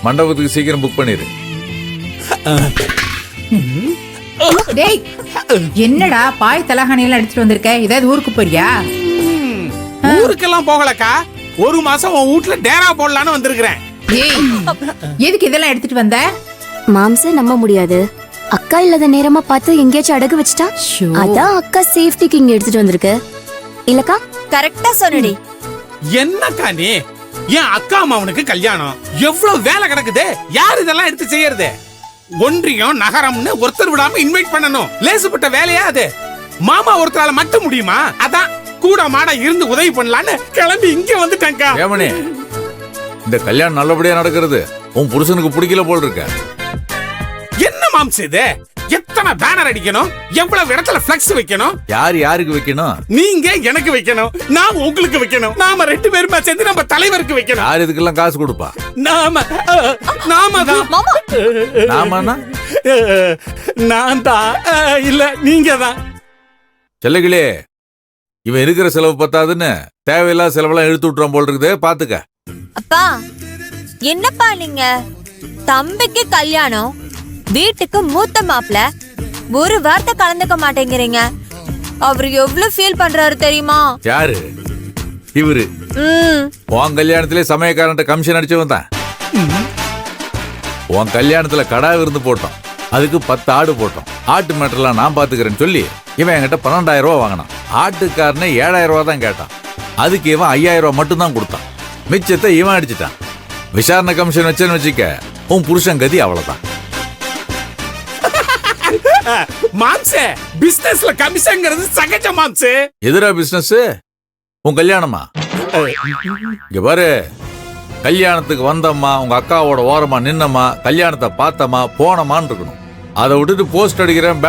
மண்டபத்துக்கு சீக்கிரம் புக் பண்ணிரு. டேய் என்னடா பாய் தலகாணி எல்லாம் எடுத்துட்டு வந்திருக்க? ஏதாவது ஊருக்கு போறியா? ஊருக்கெல்லாம் போகலக்கா, ஒரு மாசம் உன் வீட்டுல டேரா போடலான்னு வந்திருக்கிறேன். ஏய் எதுக்கு இதெல்லாம் எடுத்துட்டு வந்த? மாம்ச நம்ப முடியாது. அக்கா இல்லாத நேரமா பார்த்து எங்கேயாச்சும் அடகு வச்சுட்டா, அதான் அக்கா சேஃப்டிக்கு இங்க எடுத்துட்டு வந்திருக்கு. இல்லக்கா கரெக்டா சொன்னடி. என்னக்கா நீ? என் அக்கா அம்மாவனுக்கு கல்யாணம், எவ்வளவு வேலை கிடக்குது. யார் இதெல்லாம் எடுத்து செய்யறது? ஒன்றியம் நகரம்னு ஒருத்தர் விடாம இன்வைட் பண்ணணும். லேசுப்பட்ட வேலையா அது? மாமா ஒருத்தரால மட்டும் முடியுமா? அதான் கூட மாட இருந்து உதவி பண்ணலான்னு கிளம்பி இங்க வந்துட்டேன்க்கா. ஏமணி, இந்த கல்யாணம் நல்லபடியா நடக்கிறது உன் புருஷனுக்கு பிடிக்கல போல் இருக்க. என்ன மாம்ஸ் இது? எத்தனை பேனர் அடிக்கணும்? எவ்வளவு இடத்துல பிளக்ஸ் வைக்கணும்? யார் யாருக்கு வைக்கணும்? நீங்க எனக்கு வைக்கணும், நான் உங்களுக்கு வைக்கணும். நாம 2 பேருமா சேர்ந்து நம்ம தலைவருக்கு வைக்கணும். யார் இதுக்கெல்லாம் காசு கொடுப்பா? நாம தான். மாமா நாமன்னா நான் தான் இல்ல, நீங்க தான். செல்லகிளே, இவன் இருக்கிற செலவு பத்தாதுன்னு தேவையில்லாத செலவெல்லாம் இழுத்து விட்டுறான் போல் இருக்குது. பாத்துக்க. அப்பா என்னப்பா நீங்க? தம்பிக்கு கல்யாணம், வீட்டுக்கு மூத்த மாப்பிள்ள, ஒரு வார்த்தை கலந்துக்க மாட்டேங்கிறீங்க. அவரு எவ்வளவு ஃபீல் பண்றாரு தெரியுமா? யாரு இவரு? உன் கல்யாணத்திலே சமயக்காரன்ட்ட கமிஷன் அடிச்சவன் தான். உன் கல்யாணத்துல கடா விருந்து போட்டோம், அதுக்கு 10 ஆடு போட்டோம். ஆட்டு மேட்டர்லாம் நான் பாத்துக்கிறேன்னு சொல்லி இவன் என்கிட்ட 12,000 ரூபா வாங்கினான். ஆட்டுக்காரனே 7,000 ரூபா தான் கேட்டான். அதுக்கு இவன் 5,000 ரூபா மட்டும் தான் கொடுத்தான். மிச்சத்தை இவன் அடிச்சிட்டான். விசாரணை கமிஷன் வச்சேன்னு வச்சுக்க, உன் புருஷன் கதி அவ்வளவுதான். மாம்சே, பிசினஸ்ல கமிஷன்ங்கிறது சகஜ மாம்சே. எதிரா பிசினஸ்? உன் கல்யாணமா? இங்க பாரு, கல்யாணத்துக்கு வந்தம்மா, உங்க அக்காவோட ஓரமா நின்னம்மா, கல்யாணத்தை பார்த்தம்மா, போனமான்னு இருக்கணும். அதை விட்டுட்டு போஸ்ட் அடிக்கிறேன்,